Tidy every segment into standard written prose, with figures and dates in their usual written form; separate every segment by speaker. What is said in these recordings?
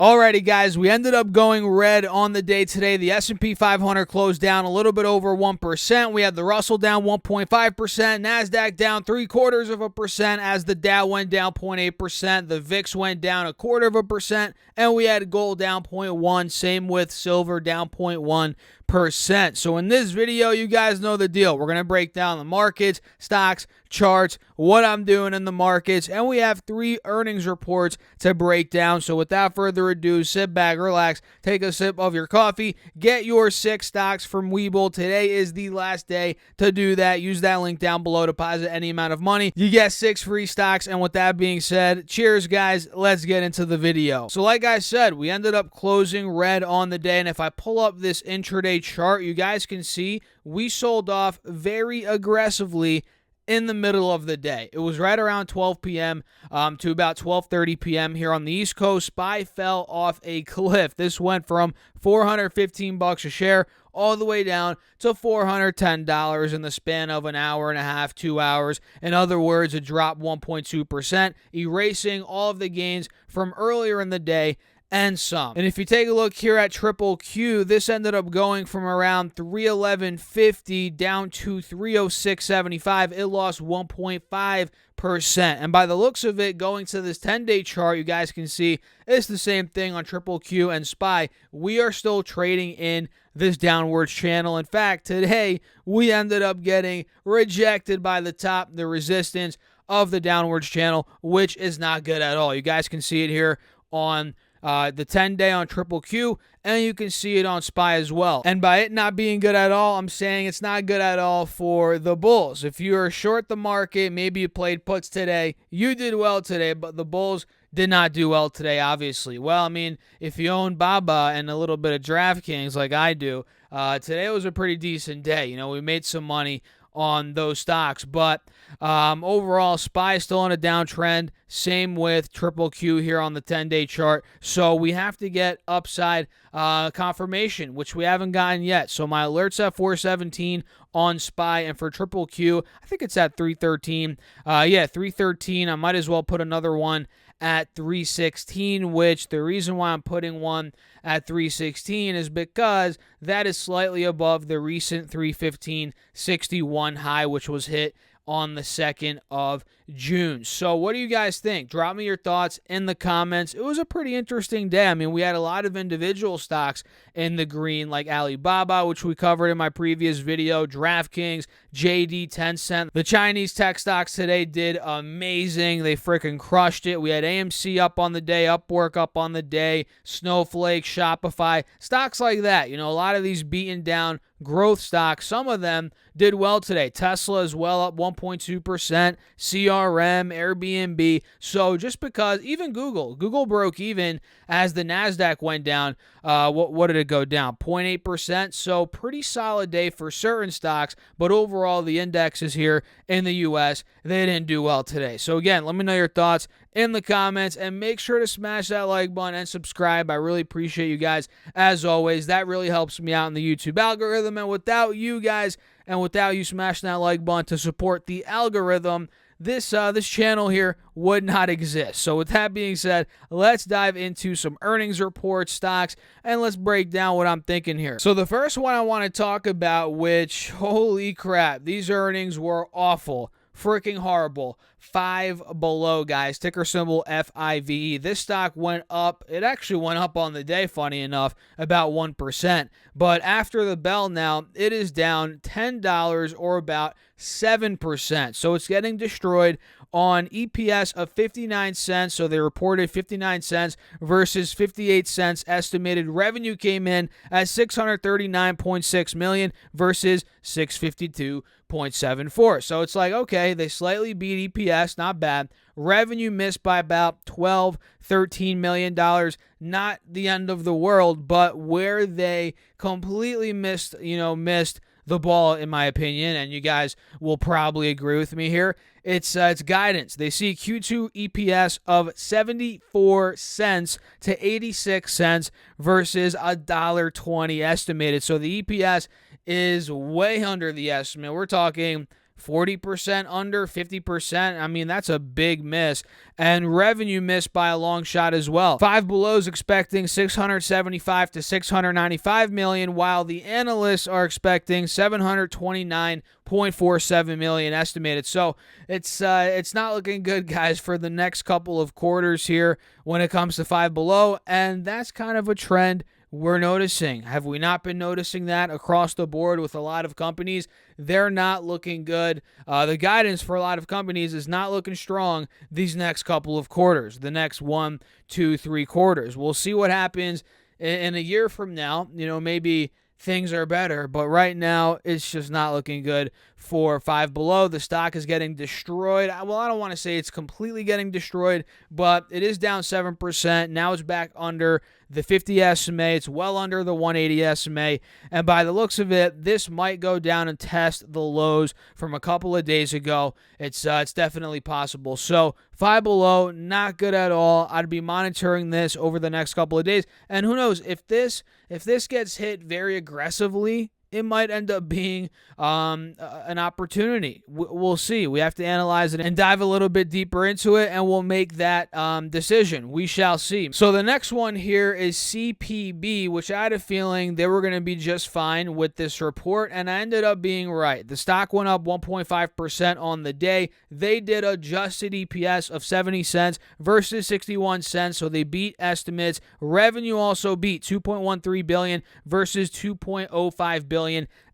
Speaker 1: Alrighty, guys, we ended up going red on the day today. The S&P 500 closed down a little bit over 1%. We had the Russell down 1.5%, NASDAQ down 0.75% as the Dow went down 0.8%, the VIX went down 0.25%, and we had gold down 0.1%, same with silver down 0.1%. So in this video, you guys know the deal. We're going to break down the markets, stocks, charts, what I'm doing in the markets, and we have 3 earnings reports to break down. So without further ado, sit back, relax, take a sip of your coffee, get your 6 stocks from Webull. Today is the last day to do that. Use that link down below, deposit any amount of money. You get 6 free stocks, and with that being said, cheers, guys. Let's get into the video. So like I said, we ended up closing red on the day, and if I pull up this intraday chart, you guys can see we sold off very aggressively in the middle of the day. It was right around 12 p.m. To about 12:30 p.m. here on the East Coast. SPY fell off a cliff. This went from $415 a share all the way down to $410 in the span of an hour and a half, 2 hours. In other words, it dropped 1.2%, erasing all of the gains from earlier in the day and some. And if you take a look here at Triple Q, this ended up going from around 311.50 down to 306.75. It lost 1.5%. And by the looks of it, going to this 10-day chart, you guys can see it's the same thing on Triple Q and SPY. We are still trading in this downwards channel. In fact, today we ended up getting rejected by the top, the resistance of the downwards channel, which is not good at all. You guys can see it here on the 10-day on Triple Q, and you can see it on SPY as well. And by it not being good at all, I'm saying it's not good at all for the bulls. If you are short the market, maybe you played puts today, you did well today, but the bulls did not do well today, obviously. Well, I mean, if you own Baba and a little bit of DraftKings like I do, today was a pretty decent day. You know, we made some money on those stocks, but overall, SPY is still on a downtrend. Same with Triple Q here on the 10-day chart. So we have to get upside confirmation, which we haven't gotten yet. So my alert's at 417 on SPY, and for Triple Q, I think it's at 313. 313. I might as well put another one at 316, which the reason why I'm putting one at 316 is because that is slightly above the recent 315.61 high, which was hit on the 2nd of June. So what do you guys think? Drop me your thoughts in the comments. It was a pretty interesting day. I mean, we had a lot of individual stocks in the green, like Alibaba, which we covered in my previous video, DraftKings, JD, Tencent. The Chinese tech stocks today did amazing. They freaking crushed it. We had AMC up on the day, Upwork up on the day, Snowflake, Shopify, stocks like that. You know, a lot of these beaten down growth stocks, some of them did well today. Tesla as well, up 1.2%, CRM, Airbnb. So just because, even Google broke even as the NASDAQ went down. What did it go down? 0.8%. So pretty solid day for certain stocks, but overall the indexes here in the U.S., they didn't do well today. So again, let me know your thoughts in the comments, and make sure to smash that like button and subscribe. I really appreciate you guys. As always, that really helps me out in the YouTube algorithm, and without you guys and without you smashing that like button to support the algorithm, this channel here would not exist. So with that being said, let's dive into some earnings reports, stocks, and let's break down what I'm thinking here. So the first one I want to talk about, which, holy crap, these earnings were awful. Freaking horrible. 5 below, guys. Ticker symbol FIVE. This stock went up. It actually went up on the day, funny enough, about 1%. But after the bell now, it is down $10 or about 7%. So it's getting destroyed on EPS of 59 cents. So they reported 59 cents versus 58 cents estimated. Revenue came in at $639.6 million versus $652.74. So it's like, okay, they slightly beat EPS, not bad. Revenue missed by about $13 million. Not the end of the world, but where they completely missed the ball, in my opinion, and you guys will probably agree with me here, it's guidance. They see Q2 EPS of 74 cents to 86 cents versus $1.20 estimated. So the EPS is way under the estimate. We're talking 40% under, 50%. I mean, that's a big miss. And revenue missed by a long shot as well. Five Below is expecting 675 to 695 million, while the analysts are expecting 729.47 million estimated. So it's not looking good, guys, for the next couple of quarters here when it comes to Five Below, and that's kind of a trend we're noticing. Have we not been noticing that across the board with a lot of companies? They're not looking good. The guidance for a lot of companies is not looking strong these next couple of quarters, the next 1, 2, 3 quarters. We'll see what happens in a year from now. Maybe things are better, but right now it's just not looking good for Five Below. The stock is getting destroyed. Well, I don't want to say it's completely getting destroyed, but it is down 7%. Now it's back under the 50 SMA. It's well under the 180 SMA, and by the looks of it, this might go down and test the lows from a couple of days ago. It's definitely possible. So Five Below, not good at all. I'd be monitoring this over the next couple of days, and who knows, if this gets hit very aggressively, it might end up being an opportunity. We'll see. We have to analyze it and dive a little bit deeper into it, and we'll make that decision. We shall see. So the next one here is CPB, which I had a feeling they were going to be just fine with this report, and I ended up being right. The stock went up 1.5% on the day. They did adjusted EPS of 70 cents versus 61 cents, so they beat estimates. Revenue also beat, $2.13 billion versus $2.05 billion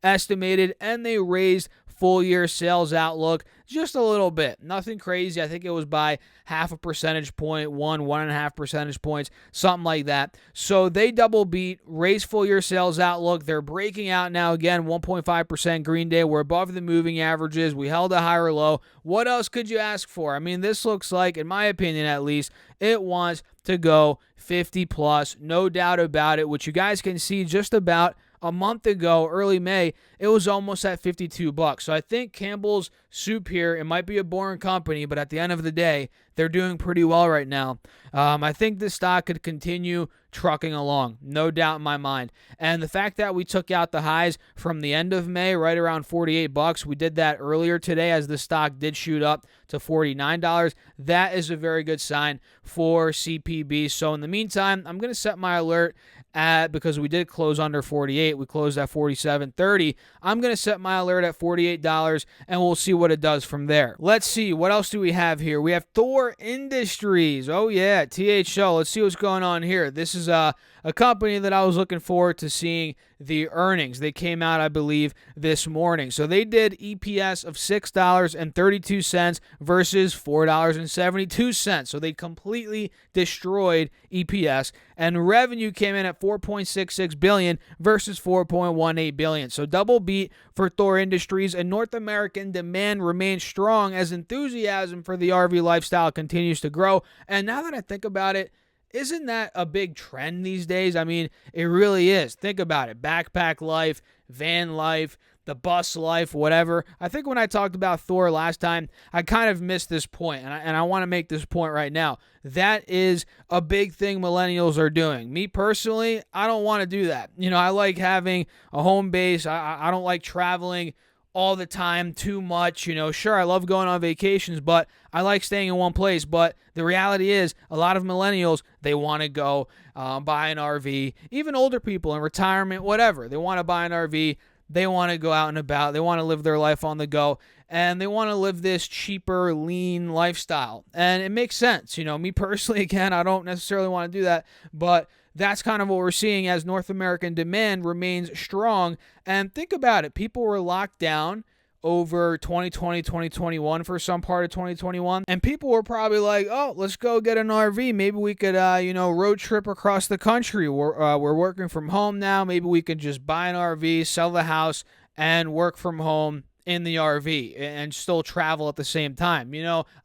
Speaker 1: estimated, and they raised full year sales outlook just a little bit. Nothing crazy. I think it was by 0.5 percentage point, 1.5 percentage points, something like that. So they double beat, raised full year sales outlook. They're breaking out now again, 1.5% green day. We're above the moving averages. We held a higher low. What else could you ask for? I mean, this looks like, in my opinion at least, it wants to go 50 plus, no doubt about it, which you guys can see just about a month ago, early May, it was almost at $52. So I think Campbell's Soup here, it might be a boring company, but at the end of the day, they're doing pretty well right now. I think this stock could continue trucking along, no doubt in my mind. And the fact that we took out the highs from the end of May, right around $48, we did that earlier today as the stock did shoot up to $49. That is a very good sign for CPB. So in the meantime, I'm going to set my alert because we did close under 48. We closed at 47.30. I'm going to set my alert at $48, and we'll see what it does from there. Let's see. What else do we have here? We have Thor Industries. Oh, yeah, THO. Let's see what's going on here. This is a company that I was looking forward to seeing the earnings. They came out, I believe, this morning. So they did EPS of $6.32 versus $4.72. So they completely destroyed EPS, and revenue came in at $4.66 billion versus $4.18 billion. So double beat for Thor Industries, and North American demand remains strong as enthusiasm for the RV lifestyle continues to grow. And now that I think about it, isn't that a big trend these days? I mean, it really is. Think about it. Backpack life, van life, the bus life, whatever. I think when I talked about Thor last time, I kind of missed this point, and I want to make this point right now. That is a big thing millennials are doing. Me personally, I don't want to do that. I like having a home base. I don't like traveling all the time too much. Sure, I love going on vacations, but I like staying in one place. But the reality is, a lot of millennials, they want to go buy an RV. Even older people in retirement, whatever, they want to buy an RV. They want to go out and about. They want to live their life on the go, and they want to live this cheaper, lean lifestyle. And it makes sense. Me personally, again, I don't necessarily want to do that, but that's kind of what we're seeing as North American demand remains strong. And think about it. People were locked down over 2020, 2021 for some part of 2021. And people were probably like, oh, let's go get an RV. Maybe we could, road trip across the country. We're working from home now. Maybe we could just buy an RV, sell the house, and work from home in the RV and still travel at the same time.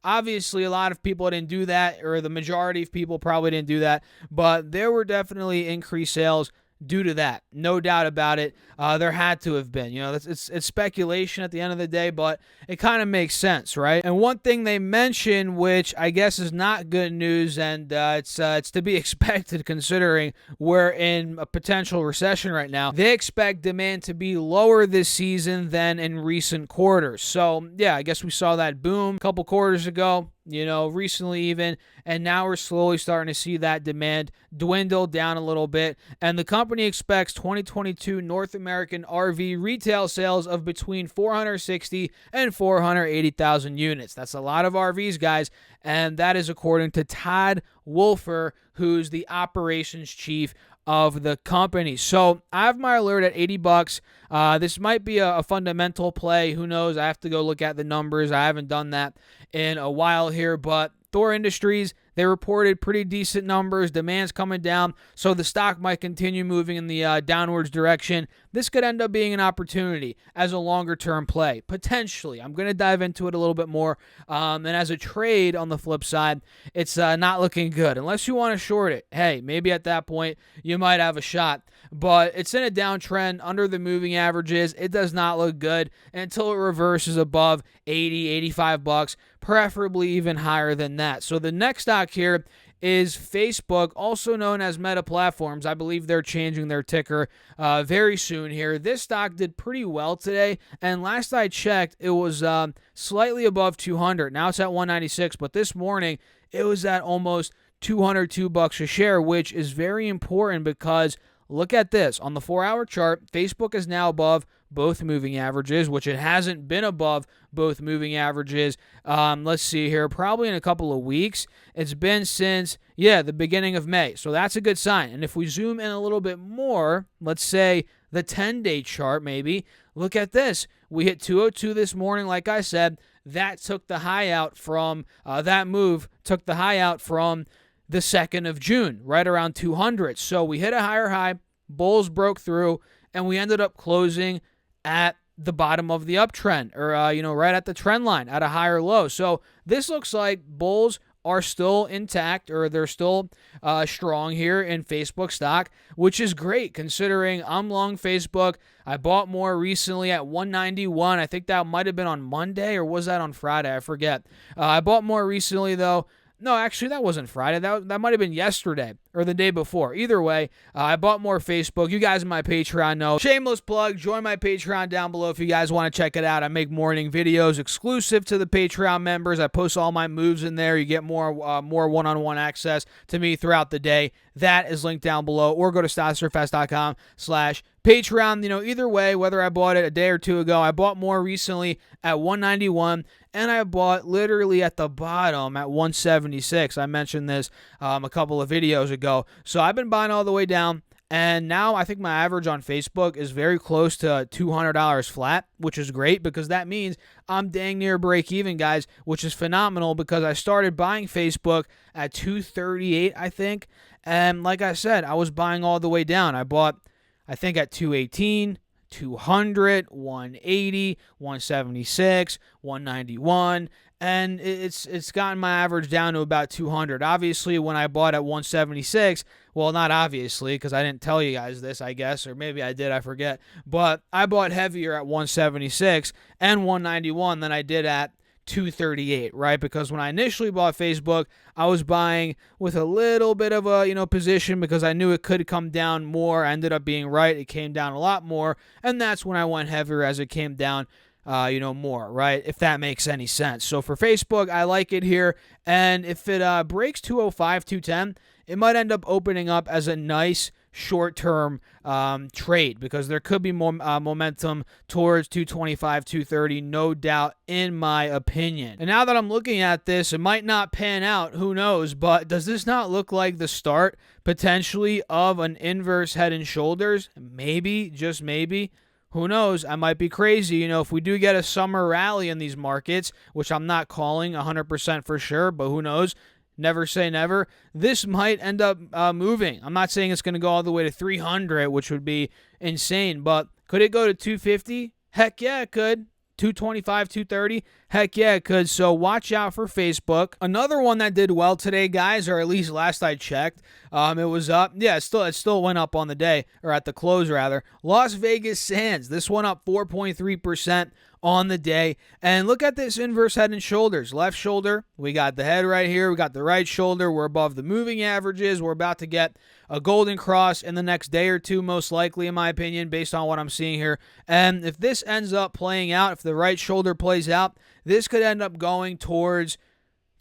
Speaker 1: Obviously a lot of people didn't do that, or the majority of people probably didn't do that, but there were definitely increased sales due to that. No doubt about it. There had to have been. It's speculation at the end of the day, but it kind of makes sense, right? And one thing they mentioned, which I guess is not good news, and it's to be expected considering we're in a potential recession right now. They expect demand to be lower this season than in recent quarters. So yeah, I guess we saw that boom a couple quarters ago, recently even, and now we're slowly starting to see that demand dwindle down a little bit. And the company expects 2022 North American RV retail sales of between 460 and 480,000 units. That's a lot of RVs, guys, and that is according to Todd Wolfer, who's the operations chief of the company. So I have my alert at $80. This might be a fundamental play. Who knows? I have to go look at the numbers. I haven't done that in a while here, but Thor Industries, they reported pretty decent numbers. Demand's coming down, so the stock might continue moving in the downwards direction. This could end up being an opportunity as a longer-term play, potentially. I'm going to dive into it a little bit more. And as a trade on the flip side, it's not looking good. Unless you want to short it, hey, maybe at that point you might have a shot. But it's in a downtrend under the moving averages. It does not look good until it reverses above 80, 85 bucks, preferably even higher than that. So the next stock here is Facebook, also known as Meta Platforms. I believe they're changing their ticker very soon here. This stock did pretty well today, and last I checked, it was slightly above 200. Now it's at 196, but this morning it was at almost 202 bucks a share, which is very important because look at this. On the 4-hour chart, Facebook is now above both moving averages, which it hasn't been above both moving averages. Let's see here, probably in a couple of weeks. It's been since, the beginning of May. So that's a good sign. And if we zoom in a little bit more, let's say the 10-day chart maybe, look at this. We hit 202 this morning, like I said. That took the high out from, that move took the high out from the 2nd of June, right around 200. So we hit a higher high, bulls broke through, and we ended up closing at the bottom of the uptrend, or right at the trend line at a higher low. So this looks like bulls are still intact, or they're still strong here in Facebook stock, which is great considering I'm long Facebook. I bought more recently at 191. I think that might have been on Monday, or was that on Friday? I forget. I bought more recently though. No, actually, that wasn't Friday. That might have been yesterday or the day before. Either way, I bought more Facebook. You guys in my Patreon know. Shameless plug. Join my Patreon down below if you guys want to check it out. I make morning videos exclusive to the Patreon members. I post all my moves in there. You get more one-on-one access to me throughout the day. That is linked down below. Or go to stocksurfast.com/Patreon. Either way, whether I bought it a day or two ago, I bought more recently at 191. And I bought literally at the bottom at 176. I mentioned this a couple of videos ago. So I've been buying all the way down. And now I think my average on Facebook is very close to $200 flat, which is great because that means I'm dang near break even, guys, which is phenomenal because I started buying Facebook at 238, I think. And like I said, I was buying all the way down. I bought, I think, at 218. 200, 180, 176, 191, and it's gotten my average down to about 200. Obviously, when I bought at 176, well, not obviously, because I didn't tell you guys this, I guess, or maybe I did, I forget, but I bought heavier at 176 and 191 than I did at 238, right? Because when I initially bought Facebook, I was buying with a little bit of a, position because I knew it could come down more. I ended up being right. It came down a lot more. And that's when I went heavier as it came down, more, right? If that makes any sense. So for Facebook, I like it here. And if it breaks 205, 210, it might end up opening up as a nice short-term trade because there could be more momentum towards 225, 230, no doubt, in my opinion. And now that I'm looking at this, it might not pan out, who knows, but does this not look like the start, potentially, of an inverse head and shoulders? Maybe, just maybe. Who knows? I might be crazy. If we do get a summer rally in these markets, which I'm not calling 100% for sure, but who knows? Never say never. This might end up moving. I'm not saying it's going to go all the way to 300, which would be insane, but could it go to 250? Heck yeah, it could. 225, 230? Heck yeah, it could. So watch out for Facebook. Another one that did well today, guys, or at least last I checked, it was up. Yeah, it still went up on the day, or at the close rather. Las Vegas Sands. This one up 4.3% on the day. And look at this inverse head and shoulders. Left shoulder, we got the head right here. We got the right shoulder. We're above the moving averages. We're about to get a golden cross in the next day or two, most likely, in my opinion, based on what I'm seeing here. And if this ends up playing out, if the right shoulder plays out, this could end up going towards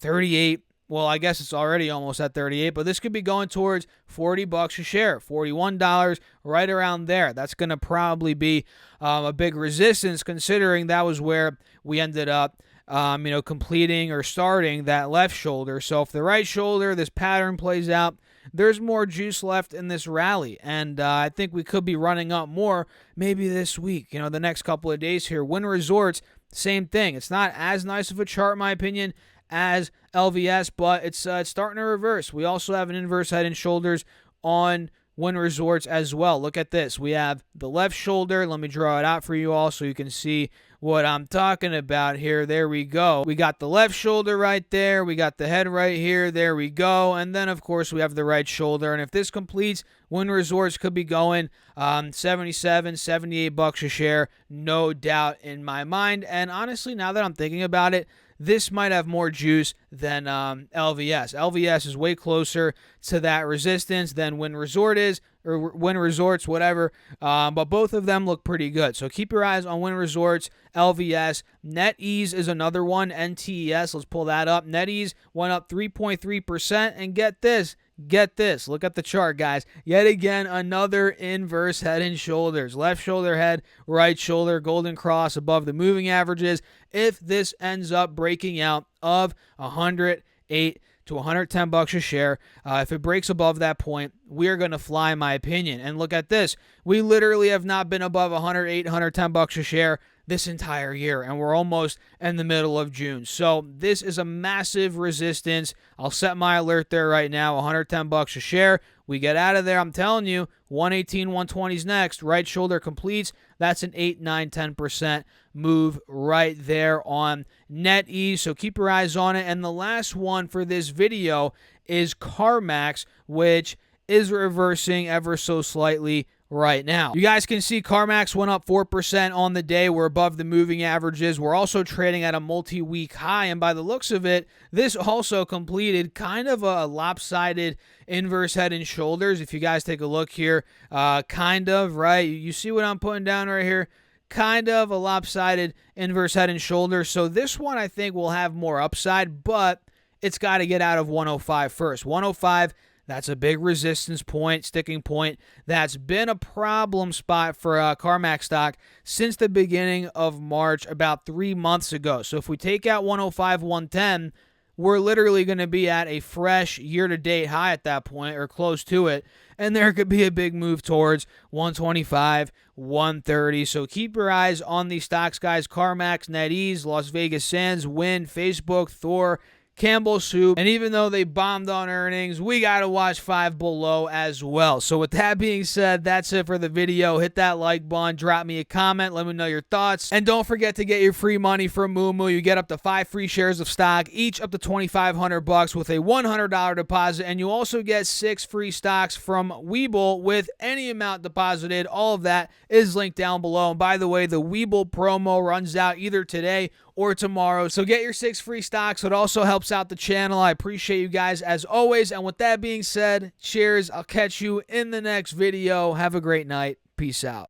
Speaker 1: 38. Well, I guess it's already almost at 38, but this could be going towards $40 a share, $41, right around there. That's going to probably be a big resistance, considering that was where we ended up completing or starting that left shoulder. So if the right shoulder, this pattern plays out, there's more juice left in this rally. And I think we could be running up more maybe this week, the next couple of days here. Wynn Resorts, same thing. It's not as nice of a chart, in my opinion, as LVS, but it's starting to reverse. We also have an inverse head and shoulders on Wynn Resorts as well. Look at this. We have the left shoulder. Let me draw it out for you all so you can see what I'm talking about here. There we go. We got the left shoulder right there. We got the head right here. There we go. And then, of course, we have the right shoulder. And if this completes, Wynn Resorts could be going $77, $78 a share, no doubt in my mind. And honestly, now that I'm thinking about it, this might have more juice than LVS. LVS is way closer to that resistance than Wynn Resort is, or Wynn Resorts, whatever. But both of them look pretty good. So keep your eyes on Wynn Resorts, LVS. NetEase is another one, NTES. Let's pull that up. NetEase went up 3.3%. And get this. Look at the chart, guys. Yet again, another inverse head and shoulders. Left shoulder head, right shoulder, golden cross above the moving averages. If this ends up breaking out of 108 to $110 a share, if it breaks above that point, we are going to fly, in my opinion. And look at this. We literally have not been above 108, $110 a share this entire year, and we're almost in the middle of June. So this is a massive resistance. I'll set my alert there right now, $110 a share. We get out of there, I'm telling you, 118, 120s next. Right shoulder completes. That's an 8, 9, 10% move right there on NetEase. So keep your eyes on it. And the last one for this video is CarMax, which is reversing ever so slightly right now. You guys can see CarMax went up 4% on the day. We're above the moving averages. We're also trading at a multi-week high, and by the looks of it, this also completed kind of a lopsided inverse head and shoulders. If you guys take a look here, kind of, right? You see what I'm putting down right here? Kind of a lopsided inverse head and shoulders. So this one I think will have more upside, but it's got to get out of 105 first. 105, that's a big resistance point, sticking point. That's been a problem spot for CarMax stock since the beginning of March, about 3 months ago. So if we take out 105, 110, we're literally going to be at a fresh year-to-date high at that point, or close to it. And there could be a big move towards 125, 130. So keep your eyes on these stocks, guys. CarMax, NetEase, Las Vegas Sands, Wynn, Facebook, Thor, Campbell Soup, and even though they bombed on earnings, we got to watch Five Below as well. So with that being said, that's it for the video. Hit that like button, drop me a comment, let me know your thoughts, and don't forget to get your free money from Moomoo. You get up to 5 free shares of stock, each up to $2,500 with a $100 deposit, and you also get 6 free stocks from Webull with any amount deposited. All of that is linked down below. And by the way, the Webull promo runs out either today or tomorrow. So get your 6 free stocks. It also helps out the channel. I appreciate you guys as always. And with that being said, cheers. I'll catch you in the next video. Have a great night. Peace out.